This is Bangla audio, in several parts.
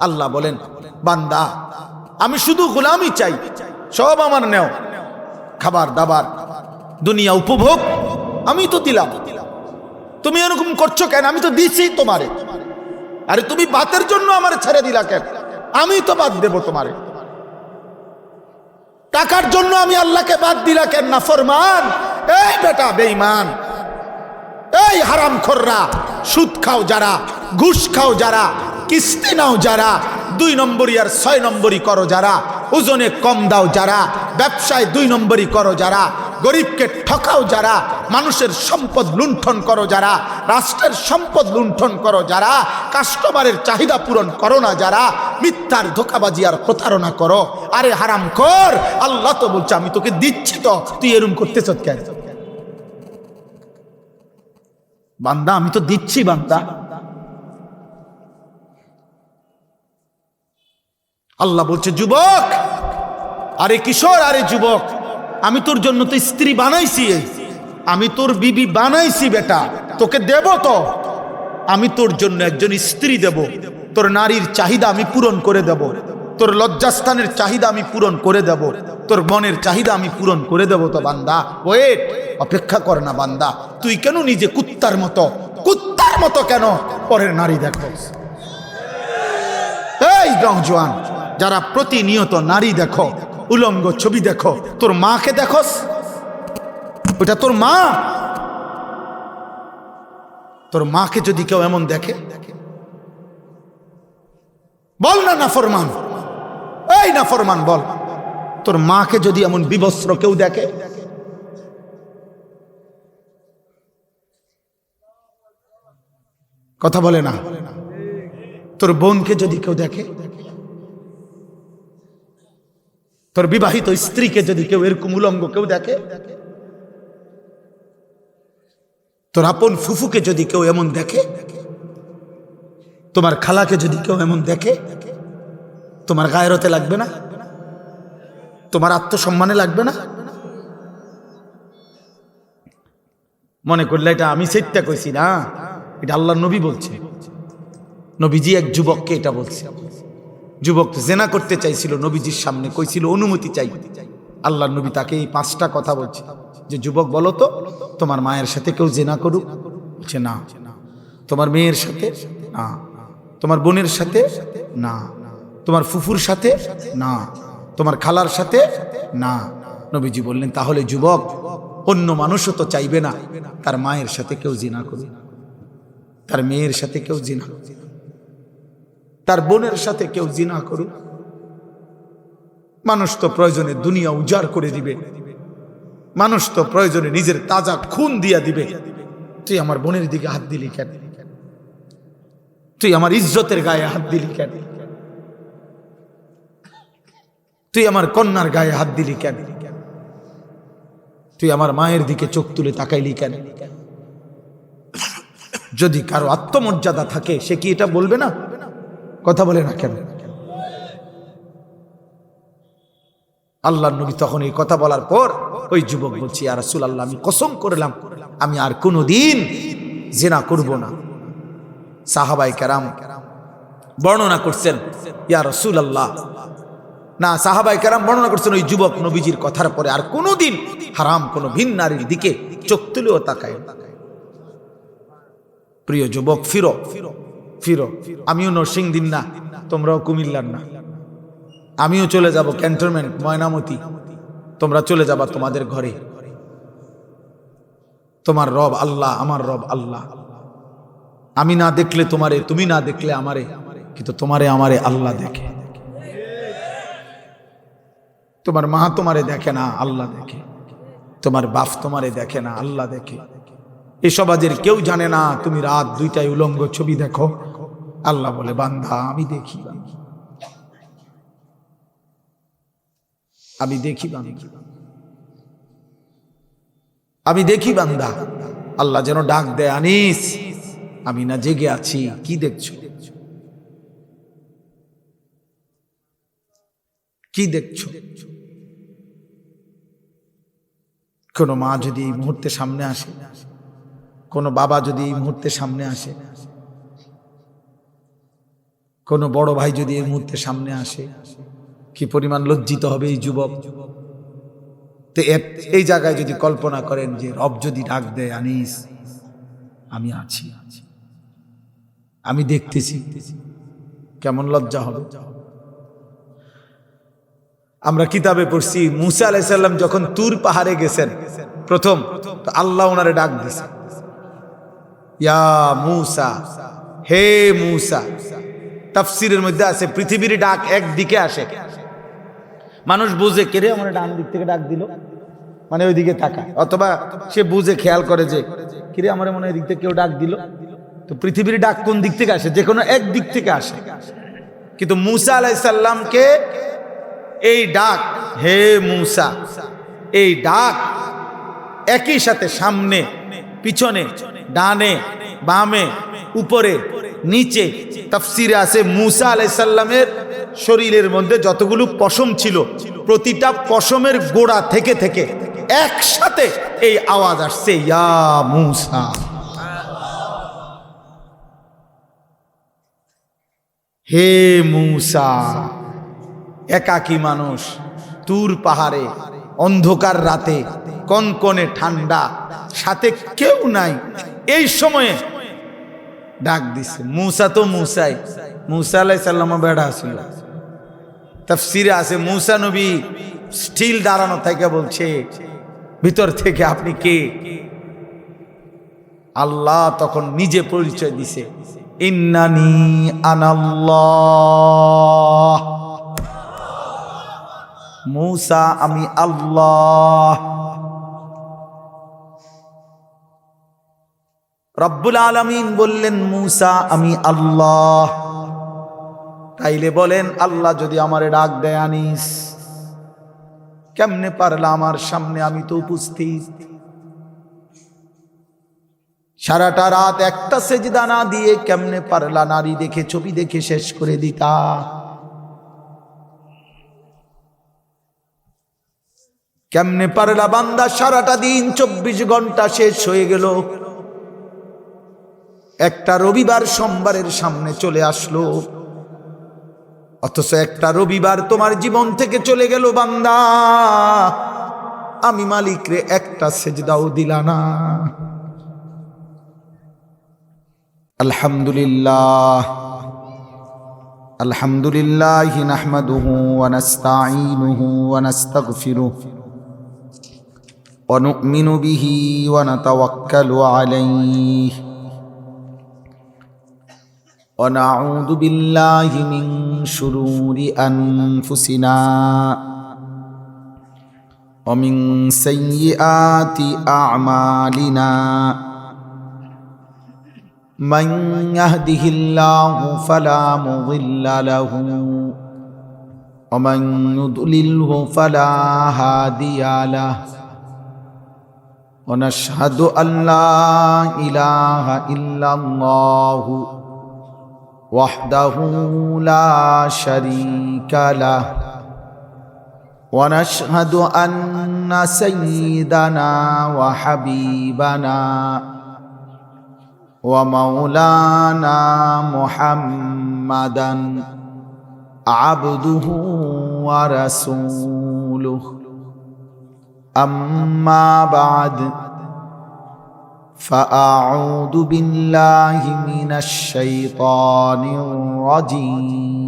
আল্লাহ বলেন, বান্দা আমি শুধু গোলামি চাই, সব আমার নেও, খাবার দাবার দুনিয়া উপভোগ আমি তো দিলাম, তুমি এরকম করছো কেন? আমি তো দিছি তোমারে। আরে তুমি বাতের জন্য আমার ছেড়ে দিলা কেন? আমি তো বাদ দেব তোমারে। টাকার জন্য আমি আল্লাহকে বাদ দিলা কেন? না ফরমান। এই বেটা বেঈমান, এই হারামখোররা, সুদ খাও যারা, ঘুষ খাও যারা, কিস্তি নাও যারা, 2 নম্বরই আর 6 নম্বরই করো যারা, ওজনে কম দাও যারা, ব্যবসায় 2 নম্বরই করো যারা, গরিবকে ঠকাও যারা, মানুষের সম্পদ লুণ্ঠন করো যারা, রাষ্ট্রের সম্পদ লুণ্ঠন করো যারা, কাস্টমারের চাহিদা পূরণ করো না যারা, মিথ্যার ধোঁকাবাজি আর প্রতারণা করো। আরে হারামখোর, আল্লাহ তো বলছে আমি তোকে দিচ্ছি, তো তুই এরকম করতেছ কেন? বান্দা আমি তো দিচ্ছি বান্দা। আল্লাহ বলছে যুবক, আরে কিশোর, আরে যুবক, আমি তোর জন্য তো স্ত্রী বানাইছি, আমি তোর বিবি বানাইছি বেটা, তোকে দেব তো। আমি তোর জন্য একজন স্ত্রী দেব, তোর নারীর চাহিদা আমি পূরণ করে দেব, তোর লজ্জাস্থানের চাহিদা আমি পূরণ করে দেব, তোর মনের চাহিদা আমি পূরণ করে দেব। তো বান্দা ওয়েট, অপেক্ষা কর না বান্দা। তুই কেন নিজে কুত্তার মতো কেন পরের নারী দেখো? এই নওজোয়ান যারা প্রতিনিয়ত নারী দেখো, উলঙ্গ ছবি দেখো, তোর মাকে দেখোস? ওটা তোর মা। তোর মাকে যদি কেউ এমন দেখে, বল না নাফরমান, এই নাফরমান বল, তোর মাকে যদি এমন বিবস্ত্র কেউ দেখে, কথা বলে না, তোর বোনকে যদি কেউ দেখে, তোর বিবাহিত স্ত্রীকে যদি কেউ এরকম উলঙ্গ কেউ দেখে, তোর আপন ফুফুকে যদি কেউ এমন দেখে, তোমার খালাকে যদি কেউ এমন দেখে, তোমার গায়রতে লাগবে না? তোমার আত্মসম্মানে লাগবে না? মনে করলে এটা আমি সেটা কইছি না, এটা আল্লাহর নবী বলছে। নবীজি এক যুবককে এটা বলছে। যুবক জেনা করতে চাইছিল, নবীজির সামনে কইছিল অনুমতি চাই। আল্লাহর নবী তাকে এই 5টা কথা বলছে যে যুবক বলো তো, তোমার মায়ের সাথে কেউ জেনা করুক? বলছে না। তোমার মেয়ের সাথে? না। তোমার বোনের সাথে? না। তোমার ফুফুর সাথে? না। তোমার খালার সাথে? না। নবীজি বললেন তাহলে যুবক, অন্য মানুষও তো চাইবে না তার মায়ের সাথে কেউ জিনা করুক, তার মেয়ের সাথে কেউ জিনা, তার বোনের সাথে কেউ জিনা করুক। মানুষ তো প্রয়োজনে দুনিয়া উজাড় করে দিবে, মানুষ তো প্রয়োজনে নিজের তাজা খুন দিয়া দিবে। তুই আমার বোনের দিকে হাত দিলি কেন? তুই আমার ইজ্জতের গায়ে হাত দিলি কেন? তুই আমার কন্যার গায়ে হাত দিলি কেন? তুই আমার মায়ের দিকে চোখ তুলে তাকাইলি কেন? যদি কারো আত্মমর্যাদা থাকে সে কি এটা বলবে না? কথা বলে না কেন? আল্লাহর নবী তখন এই কথা বলার পর ওই যুবক বলছি, ইয়া রাসূলুল্লাহ, আমি কসম করলাম আমি আর কোনোদিন জিনা করব না। সাহাবায়ে কেরাম বর্ণনা করছেন, ইয়া রাসূলুল্লাহ, না, সাহাবায়ে কেরাম বর্ণনা করছেন ওই যুবক নবীজির কথার পরে আর কোনোদিন হারাম কোনো ভিন নারীর দিকে চোখ তুলেও তাকায়। প্রিয় যুবক, ফিরো ফিরো। আমিও নরসিংদীর না, তোমরাও কুমিল্লার না, আমিও চলে যাব ক্যান্টনমেন্ট ময়নামতি, তোমরা চলে যাবা তোমাদের ঘরে। তোমার রব আল্লাহ, আমার রব আল্লাহ। আমি না দেখলে তোমারে, তুমি না দেখলে আমারে, কিন্তু তোমারে আমারে আল্লাহ দেখে। তোমার মা তোমারে দেখে না, আল্লাহ দেখে। তোমার বাপ তোমারে দেখে না, আল্লাহ দেখে। এই সমাজের কেউ জানে না তুমি রাত 2টায় উলঙ্গ ছবি দেখো। আল্লাহ বলে বান্দা আমি দেখি, আমি দেখি বান্দা, আমি দেখি বান্দা। আল্লাহ যেন ডাক দেয়, আনিস আমি না জেগে আছি, কি দেখছো? কি দেখছো? কোনো মা যদি এই মুহূর্তে সামনে আসে, কোনো বাবা যদি এই মুহূর্তে সামনে আসে, কোনো বড় ভাই যদি এই মুহূর্তে সামনে আসে, কি পরিমাণ লজ্জিত হবে এই যুবক। তো এই জায়গায় যদি কল্পনা করেন যে রব যদি ডাক দেয়, আনিস আমি আছি, আমি দেখতেছি, কেমন লজ্জা হবে। আমরা কিতাবে পড়ছি মুসা আলাইহিস সালাম যখন তুর পাহাড়ে গেছেন প্রথম, তো আল্লাহ ওনারে ডাক দিয়েছে, ইয়া মুসা, হে মুসা। তাফসীরের মধ্যে আছে পৃথিবীর ডাক একদিকে আসে, মানুষ বুঝে কেরে আমার ডান দিক থেকে ডাক দিল, মানে ওইদিকে তাকায়, অথবা সে বুঝে খেয়াল করে যে কিরে আমার মনে হয় এদিক থেকে কেউ ডাক দিল। তো পৃথিবীর ডাক কোন দিক থেকে আসে? যে কোনো এক দিক থেকে আসে। কিন্তু মুসা আলাইহিস সালামকে এই ডাক, হে মুসা, এই ডাক একই সাথে সামনে পিছনে ডানে বামে উপরে নিচে। তাফসীরে আছে মুসা আলাইহিস সালামের শরীরের মধ্যে যতগুলো পশম ছিল প্রতিটা পশমের গোড়া থেকে থেকে একসাথে এই আওয়াজ আসছে, ইয়া মুসা। হে মুসা। একাকী মানুষ তুর পাহাড়ে অন্ধকার রাতে কনকনে ঠান্ডা, সাথে কেউ নাই, এই সময়ে ডাক দিছে। মুসা তো মুসাই, মুসা আলাইহিস সালাম বেড়া ছিল। তাফসীরে আছে মুসা নবী স্টিল দাঁড়ানো থেকে বলছে ভিতর থেকে, আপনি কে? আল্লাহ তখন নিজে পরিচয় দিছে, ইন্নানি আনাল্লাহ। মুসা আমি আল্লাহ। রব্বুল আলামিন বললেন মুসা আমি আল্লাহ। তাইলে বলেন আল্লাহ যদি আমারে ডাক দেয় আনিস, কেমনে পারলা আমার সামনে? আমি তো উপস্থিত। সারাটা রাত একটা সেজদা না দিয়ে কেমনে পারলা নারী দেখে ছবি দেখে শেষ করে দিতা? কেমনে পারলা বান্দা সারাটা দিন 24 ঘন্টা শেষ হয়ে গেল, একটা রবিবার সোমবারের সামনে চলে আসলো, অথচ একটা রবিবার তোমার জীবন থেকে চলে গেল বান্দা, আমি মালিক রে একটা সেজদাও দিলা না। আলহামদুলিল্লাহ, আলহামদুলিল্লাহ নাহমাদুহু ওয়া নাস্তাঈনুহু ওয়া নাস্তাগফিরুহু ওয়া নু'মিনু বিহি ওয়া নাতাওয়াক্কালু আলাইহি ওয়া নাউযু বিল্লাহি মিন শুরুরি আনফুসিনা ওয়া মিন সাইয়্যাতি আ'মালিনা। من يهده الله فلا مضل له ومن يضلله فلا هادي له ونشهد أن لا إله إلا الله وحده لا شريك له ونشهد أن سيدنا وحبيبنا ومولانا محمدا عبده ورسوله أما بعد فأعوذ بالله من الشيطان الرجيم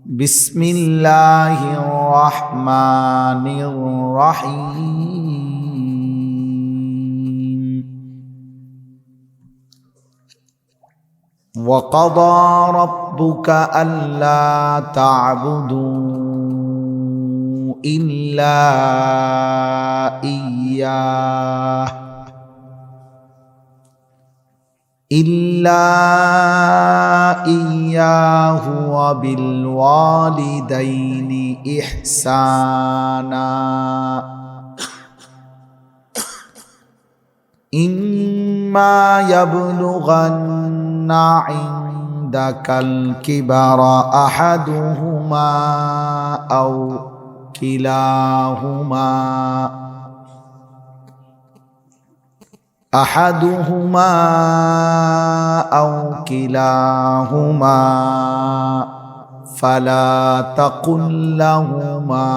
بسم الله الرحمن الرحيم وقضى ربك ألا تعبدوا إلا إياه وبالوالدين إحسانا إما يبلغن عندك الكبر أحدهما أو كلاهما أحدهما أو كلاهما فلا تقل لهما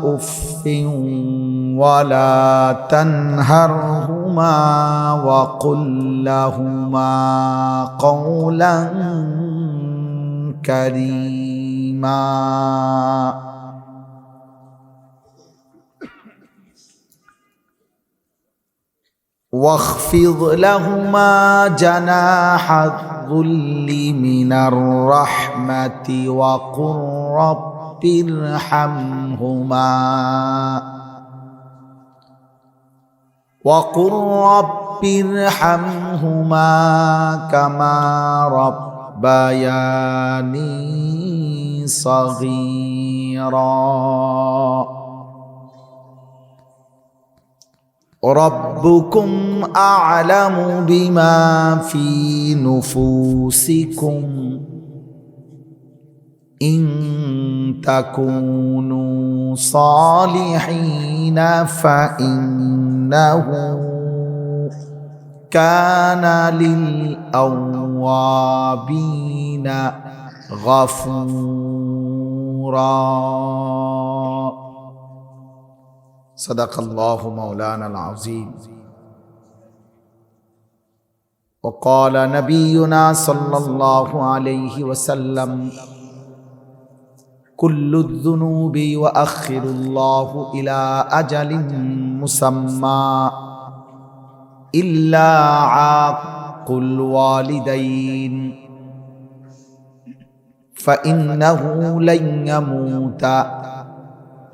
أف ولا تنهرهما وقل لهما قولا كريما واخفض لهما جناح الذل من الرحمة وقل رب ارحمهما كما ربياني صغيرا ربكم أعلم بما في نفوسكم إن تكونوا صالحين فإنه كان للأوابين غفورا صدق الله مولانا العظيم وقال نبينا صلى الله عليه وسلم كل الذنوب يؤخر الله إلى أجل مسمى إلا عاق الوالدين فإنه لن يموت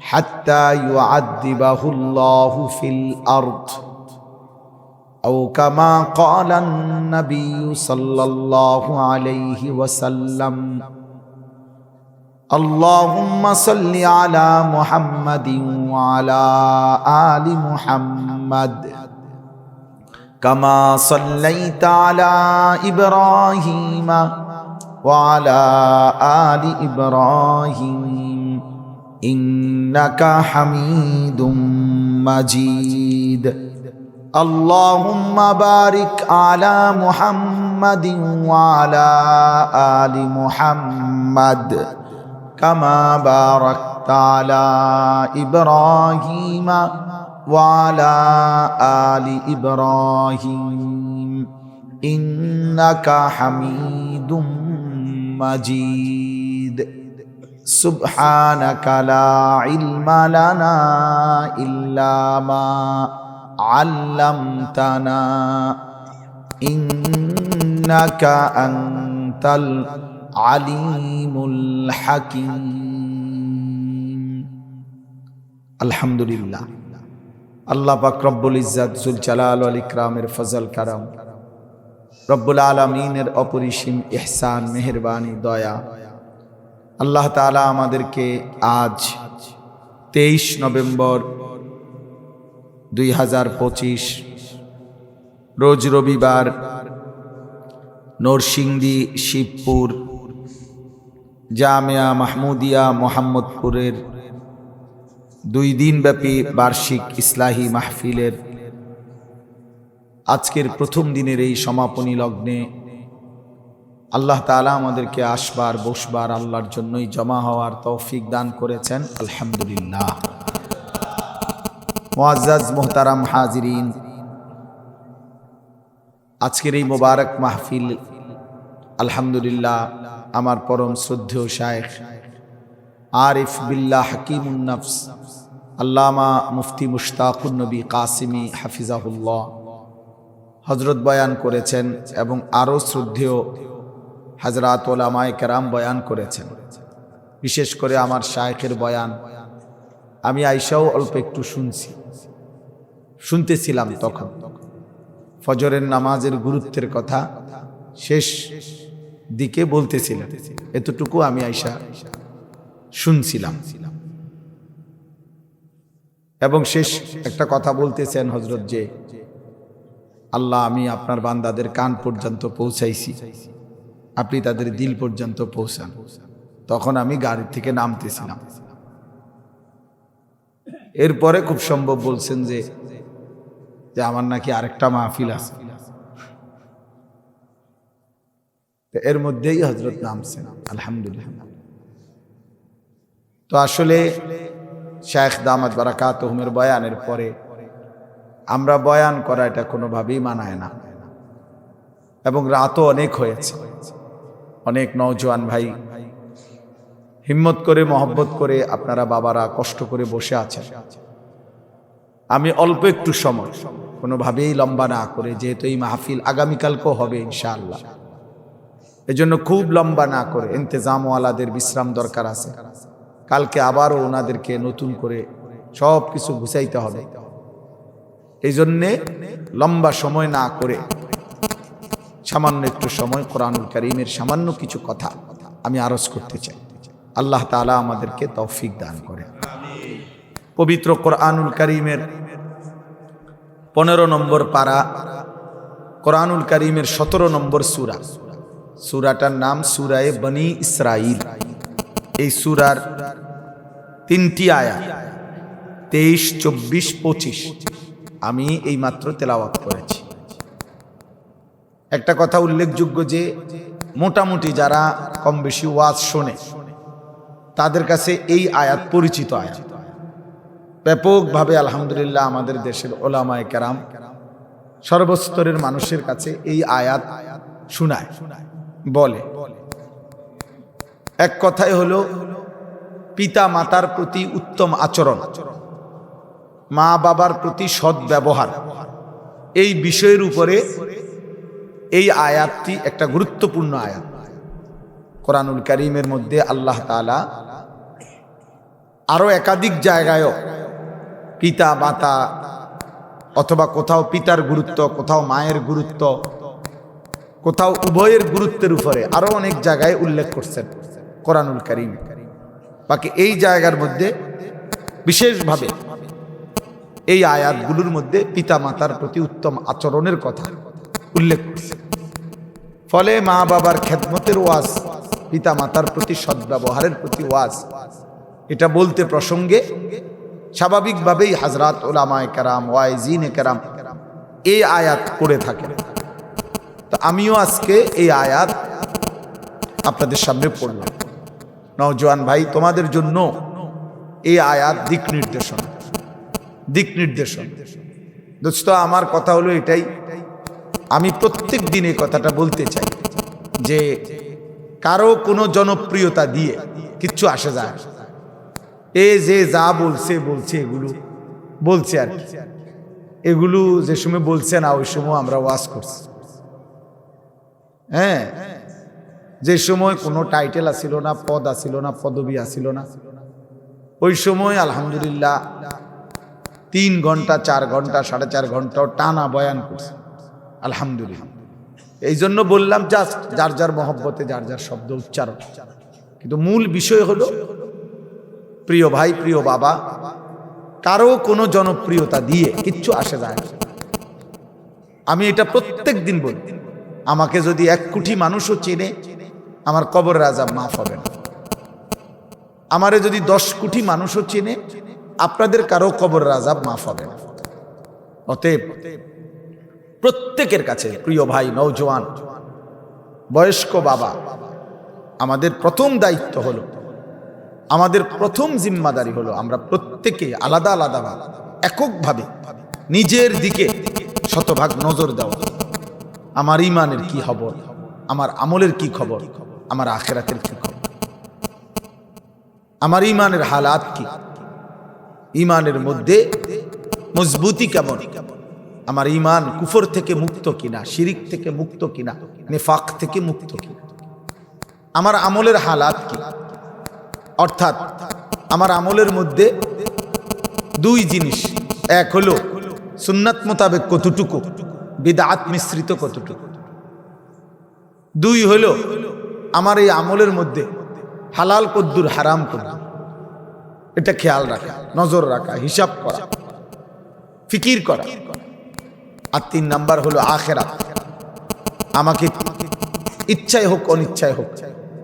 حتى يعذبه الله في الأرض أو كما قال النبي صلى الله عليه وسلم اللهم صل على محمد وعلى آل محمد كما صليت على إبراهيم وعلى آل إبراهيم إنك حميد مجيد اللهم بارك على محمد وعلى آل محمد كما باركت على إبراهيم وعلى آل إبراهيم إنك حميد مجيد سبحانك لا علم لنا إلا ما علمتنا إنك أنت العليم الحكيم الحمد لله আল্লাহ পাক রব্বুল ইজ্জত জুল জালাল ওয়াল ইকরামের ফজল কারাম রব্বুল আলামিনের অপরিসীম ইহসান মেহেরবানি দয়া আল্লাহ তাআলা আমাদেরকে আজ 23 নভেম্বর 2025 রোজ রবিবার নরসিংদী শিবপুর জামিয়া মাহমুদিয়া মোহাম্মদপুরের 2 দিনব্যাপী বার্ষিক ইসলাহি মাহফিলের আজকের প্রথম দিনের এই সমাপনী লগ্নে আল্লাহ তাআলা আমাদেরকে আসবার বসবার আল্লাহর জন্যই জমা হওয়ার তৌফিক দান করেছেন আলহামদুলিল্লাহ। মুআজ্জাজ মুহতারাম হাজিরিন, আজকের এই মোবারক মাহফিল আলহামদুলিল্লাহ আমার পরম শ্রদ্ধেয় শায়েখ আরিফ বিল্লাহ হাকিমুন নফস আল্লামা মুফতি মুশতাকুন নবী কাসিমি হাফিজাহুল্লাহ হযরত বয়ান করেছেন এবং আরও শ্রদ্ধেয় হযরত উলামায়ে কেরাম বয়ান করেছেন। বিশেষ করে আমার শায়েখের বয়ান আমি আয়েশাও অল্প একটু শুনতেছিলাম। তখন ফজরের নামাজের গুরুত্বের কথা শেষ দিকে বলতেছিলেন, এতটুকু আমি আয়েশা শুনছিলাম। এবং শেষ একটা কথা বলতেছেন হযরত যে আল্লাহ আমি আপনার বান্দাদের কান পর্যন্ত পৌঁছাইছি, আপনি তাদের দিল পর্যন্ত পৌঁছান। তখন আমি গাড়ি থেকে নামতেছিলাম। এরপরে খুব সম্ভব বলছেন যে আমার নাকি আরেকটা মাহফিল আছে, এর মধ্যেই হযরত নামছেন। আলহামদুলিল্লাহ। তো আসলে শায়েখ দামাত বারাকাতুহুমের বয়ানের পরে আমরা বয়ান করা এটা কোনোভাবেই মানায় না, এবং রাতও অনেক হয়েছে। অনেক নওজোয়ান ভাই হিম্মত করে মহব্বত করে আপনারা বাবারা কষ্ট করে বসে আছেন। আমি অল্প একটু সময় কোনোভাবেই লম্বা না করে, যেহেতু এই মাহফিল আগামীকালকেও হবে ইনশাআল্লাহ, এজন্য খুব লম্বা না করে, ইন্তেজামওয়ালাদের বিশ্রাম দরকার আছে, কালকে আবারও ওনাদেরকে নতুন করে সব কিছু গুছাইতে হবে। এই জন্যে লম্বা সময় না করে সামান্য একটু সময় কোরআনুল কারীমের সামান্য কিছু কথা আমি আরজ করতে চাই। আল্লাহ তাআলা আমাদেরকে তৌফিক দান করে। পবিত্র কোরআনুল কারীমের 15 নম্বর পারা, কোরআনুল কারীমের 17 নম্বর সূরা। সূরাটার নাম সূরায়ে বনী ইসরাঈল। এই সূরার 3টি আয়াত 23, 24, 25 আমি এই মাত্র তেলাওয়াত করেছি। একটা কথা উল্লেখযোগ্য যে মোটামুটি যারা কম বেশি ওয়াজ শোনে তাদের কাছে এই আয়াত পরিচিত আয়াত। ব্যাপকভাবে আলহামদুলিল্লাহ আমাদের দেশের ওলামায়ে কেরাম সর্বস্তরের মানুষের কাছে এই আয়াত শোনায়, বলে। এক কথায় হলো পিতা মাতার প্রতি উত্তম আচরণ, মা বাবার প্রতি সৎ ব্যবহার, এই বিষয়ের উপরে এই আয়াতটি একটা গুরুত্বপূর্ণ আয়াত। কোরআনুল কারীমের মধ্যে আল্লাহ তাআলা আরো একাধিক জায়গায়ও পিতা মাতা অথবা কোথাও পিতার গুরুত্ব, কোথাও মায়ের গুরুত্ব, কোথাও উভয়ের গুরুত্বের উপরে আরো অনেক জায়গায় উল্লেখ করছেন কোরআনুল কারীম। বাকি এই জায়গার মধ্যে বিশেষভাবে এই আয়াতগুলোর মধ্যে পিতা মাতার প্রতি উত্তম আচরণের কথা উল্লেখ করছে। ফলে মা বাবার খেদমতের ওয়াজ, পিতা মাতার প্রতি সদ্ব্যবহারের প্রতি ওয়াজ, এটা বলতে প্রসঙ্গে স্বাভাবিকভাবেই হযরত উলামায়ে কেরাম, ওয়াইজিনে কেরাম এই আয়াত পড়ে থাকেন। তো আমিও আজকে এই আয়াত আপনাদের সামনে পড়লাম। নওজোয়ান ভাই, তোমাদের জন্য এই আয়াত দিক নির্দেশন। দোস্ত, আমার কথা হলো এটাই, আমি প্রত্যেক দিন এই কথাটা বলতে চাই যে কারো কোনো জনপ্রিয়তা দিয়ে কিচ্ছু আসে যায় না। এ যে যা বলছে এগুলো বলছে আর কি। এগুলো যে সময় বলছে না ওই সময় আমরা ওয়াজ করছি। হ্যাঁ, যে সময় কোনো টাইটেল আসিল না, পদ আসিল না, পদবি আসিল না, ওই সময় আলহামদুলিল্লাহ 3 ঘন্টা 4 ঘন্টা 4.5 ঘন্টাও টানা বয়ান করছে আলহামদুলিল্লাহ। এই জন্য বললাম জাস্ট যার যার মহব্বতে যার যার শব্দ উচ্চারণ, কিন্তু মূল বিষয় হলো প্রিয় ভাই, প্রিয় বাবা, কারো কোনো জনপ্রিয়তা দিয়ে কিচ্ছু আসে যায় না। আমি এটা প্রত্যেক দিন বলি, আমাকে যদি 1 কোটি মানুষও চেনে আমার কবরের আযাব মাফ হবে না। আমারে যদি 10 কোটি মানুষও চেনে আপনাদের কারো কবরের আযাব মাফ হবে না। অতএব প্রত্যেকের কাছে প্রিয় ভাই, নওজোয়ান, বয়স্ক বাবা, আমাদের প্রথম দায়িত্ব হলো, আমাদের প্রথম জিম্মাদারি হলো আমরা প্রত্যেকে আলাদা আলাদাভাবে এককভাবে নিজের দিকে শতভাগ নজর দেওয়া। আমার ঈমানের কি খবর, আমার আমলের কি খবর, আমার আখিরাতের কি খবর, আমার ঈমানের হালাত কি, ঈমানের মধ্যে মজবুতি কেমন, আমার ঈমান কুফর থেকে মুক্ত কিনা, শিরিক থেকে মুক্ত কিনা, নিফাক থেকে মুক্ত কিনা, আমার আমলের হালাত কি। অর্থাৎ আমার আমলের মধ্যে 2 জিনিস, এক হলো সুন্নাত মোতাবেক কতটুকু, বিদআত মিশ্রিত কতটুকু। 2 হলো আমার এই আমলের মধ্যে হালাল কদ্দুর, হারাম কদ্দুর, এটা খেয়াল রাখা, নজর রাখা, হিসাব করা, ফিকির করা। আর 3 নাম্বার হলো আখিরাত। আমাকে ইচ্ছায় হোক অনিচ্ছায় হোক